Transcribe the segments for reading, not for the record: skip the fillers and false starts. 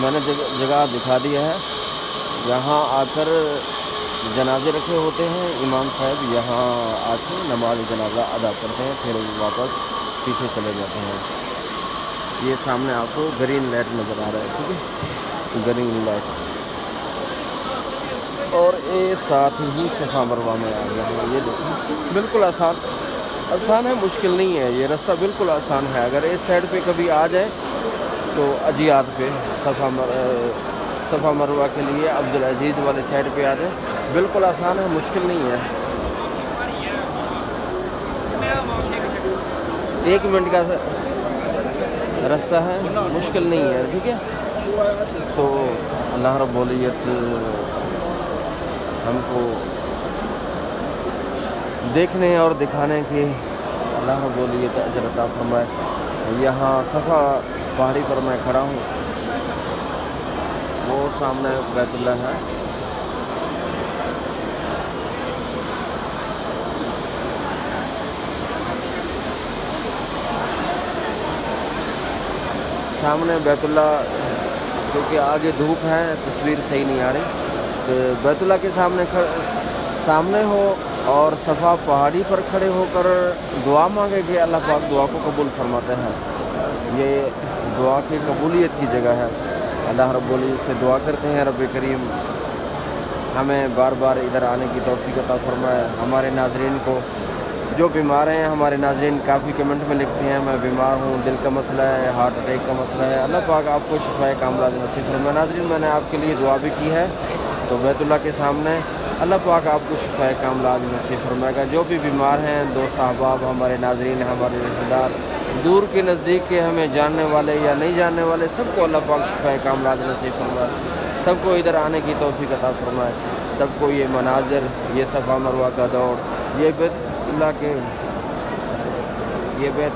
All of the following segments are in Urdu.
میں نے جگہ دکھا دیا ہے، یہاں آ کر جنازے رکھے ہوتے ہیں، امام صاحب یہاں آ کے نماز جنازہ ادا کرتے ہیں، پھر واپس پیچھے چلے جاتے ہیں۔ یہ سامنے آپ کو گرین لائٹ نظر آ رہا ہے، ٹھیک ہے، گرین لائٹ، اور یہ ساتھ ہی صفا مروہ میں آ گیا ہے۔ یہ دیکھیں بالکل آسان ہے، مشکل نہیں ہے، یہ راستہ بالکل آسان ہے۔ اگر اس سائڈ پہ کبھی آ جائے تو اجیات پہ صفا مروہ کے لیے عبدالعزیز والے سائڈ پہ آ جائے، بالکل آسان ہے، مشکل نہیں ہے، 1 منٹ کا راستہ ہے، مشکل نہیں ہے، ٹھیک ہے۔ تو اللہ رب العزت ہم کو دیکھنے اور دکھانے کی اللہ رب العزت اجر عطا فرمائے۔ یہاں صفا پہاڑی پر میں کھڑا ہوں، وہ سامنے بیت اللہ ہے، سامنے بیت اللہ، کیونکہ آگے دھوپ ہے تصویر صحیح نہیں آ رہی، تو بیت اللہ کے سامنے ہو اور صفا پہاڑی پر کھڑے ہو کر دعا مانگے کہ اللہ پاک دعا کو قبول فرماتے ہیں۔ یہ دعا کی قبولیت کی جگہ ہے۔ اللہ رب العزت سے دعا کرتے ہیں رب کریم ہمیں بار بار ادھر آنے کی توفیق عطا فرمائے۔ ہمارے ناظرین کو جو بیمار ہیں، ہمارے ناظرین کافی کمنٹ میں لکھتے ہیں میں بیمار ہوں، دل کا مسئلہ ہے، ہارٹ اٹیک کا مسئلہ ہے، اللہ پاک آپ کو شفائے کاملہ نصیب فرمائے۔ ناظرین میں نے آپ کے لیے دعا بھی کی ہے، تو بیت اللہ کے سامنے اللہ پاک آپ کو شفائے کاملہ نصیب فرمائے گا۔ جو بھی بیمار ہیں، دوست احباب، ہمارے ناظرین، ہمارے رشتہ دار، دور کے نزدیک کے، ہمیں جاننے والے یا نہیں جاننے والے، سب کو اللہ پاک شفائے کاملہ نصیب فرمائے، سب کو ادھر آنے کی توفیق عطا فرمائے، سب کو یہ مناظر، یہ صفا مروہ کا دور، یہ بیت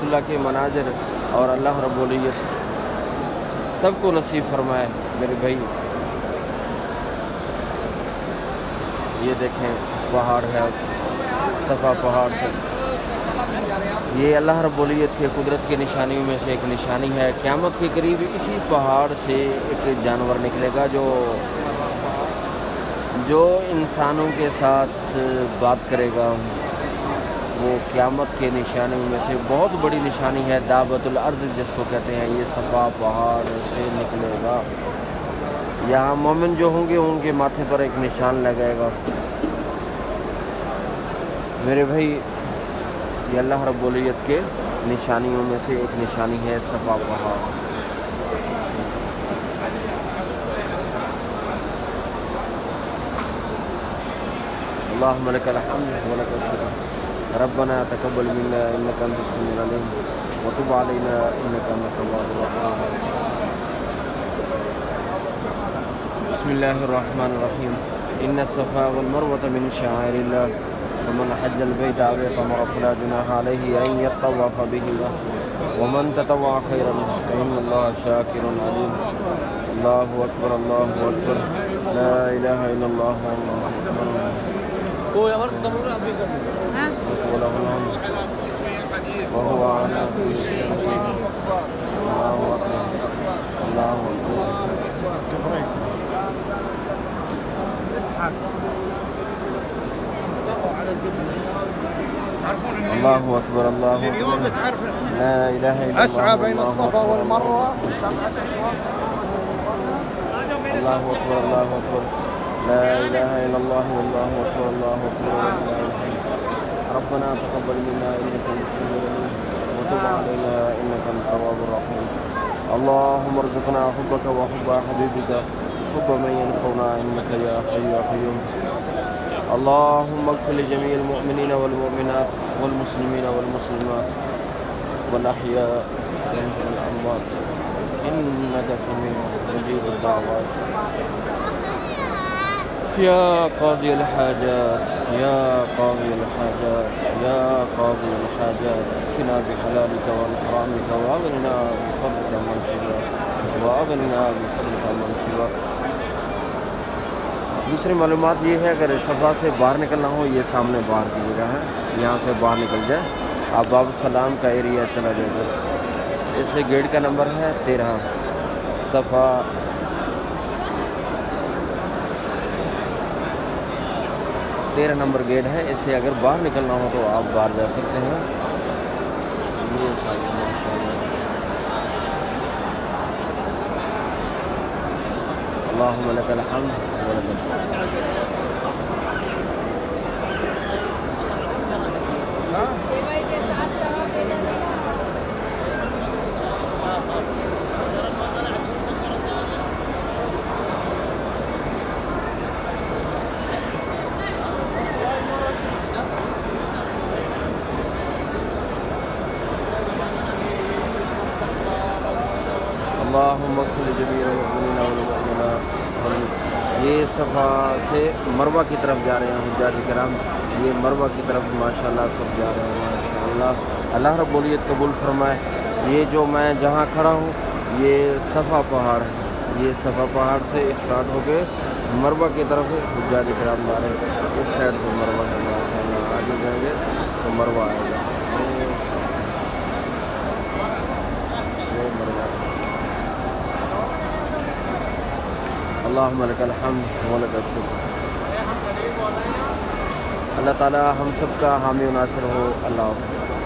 اللہ کے مناظر اور اللہ رب العزت سب کو نصیب فرمائے میرے بھائی۔ یہ دیکھیں پہاڑ ہے، صفا پہاڑ ہے، یہ اللہ رب العزت کے قدرت کی نشانیوں میں سے ایک نشانی ہے۔ قیامت کے قریب اسی پہاڑ سے ایک جانور نکلے گا جو انسانوں کے ساتھ بات کرے گا، وہ قیامت کے نشانیوں میں سے بہت بڑی نشانی ہے، دعوت الارض جس کو کہتے ہیں، یہ صفا پہاڑ سے نکلے گا۔ یہاں مومن جو ہوں گے ان کے ماتھے پر ایک نشان لگائے گا میرے بھائی۔ یہ اللہ رب العزت کے نشانیوں میں سے ایک نشانی ہے صفا پہاڑ۔ اللہم لک الحمد ولک الشکر، ربنا تقبل منا انک انت السمیع العلیم وتب علینا انک انت التواب الرحیم۔ بسم اللہ الرحمن الرحیم، ان الصفا والمروة من شعائر اللہ، فمن حج البیت او اعتمر فلا جناح علیہ ان یطوف بہما ومن تطوع خیرا فإن اللہ شاکر علیم۔ اللہ اکبر، اللہ اکبر، لا الہ الا اللہ واللہ اکبر، وله الحمد وهو على كل شيء قدير۔ الله أكبر، الله أكبر، الله أكبر، الله أكبر، لا إله إلا الله، أسعى بين الصفا والمروة، الله أكبر، الله أكبر، لا إله إلا الله والله أكبر، الله أكبر ولله الحمد۔ ربنا تقبل منا إنك أنت السميع العليم وتب علينا إنك أنت التواب الرحيم۔ اللهم ارزقنا حبك وحب حبيبك، حب من ينفعنا إنك يا حي يا قيوم۔ اللهم اغفر لجميع المؤمنين والمؤمنات والمسلمين والمسلمات والأحياء منهم والأموات إنك سميع مجيب الدعوات يا قاضي الحاجات، يا قاضي الحاجات، يا قاضي الحاجات، اكفنا بحلالك وعن حرامك وأغننا بفضلك من سواك، وأغننا بفضلك من سواك۔ دوسری معلومات یہ ہے، اگر صفا سے باہر نکلنا ہو، یہ سامنے باہر کی جگہ ہے، یہاں سے باہر نکل جائے، آپ باب السلام کا ایریا چلا جائے گا، اس سے گیٹ کا نمبر ہے 13، صفا 13 نمبر گیٹ ہے، اس سے اگر باہر نکلنا ہو تو آپ باہر جا سکتے ہیں. یہ ساری اللہم لک الحمد ولک الشکر. اللہم اغفر لجمیع المؤمنین والمؤمنات. یہ صفا سے مروہ کی طرف جا رہے ہیں حجاج کرام. یہ مروہ کی طرف ماشاءاللہ سب جا رہے ہیں ماشاءاللہ. اللہ رب العزت قبول فرمائے. یہ جو میں جہاں کھڑا ہوں یہ صفا پہاڑ ہے. یہ صفا پہاڑ سے اسٹارٹ ہو کے مروہ کی طرف حجاج کرام جا رہے ہیں. اس سائڈ پہ مروہ ہے ماشاءاللہ. آگے جائیں گے تو مروہ آئے گا. یہ مروہ ہے. اللہم لک الحمد ولک الشکر. اللہ تعالی ہم سب کا حامی و ناصر ہو. اللہ حافظ.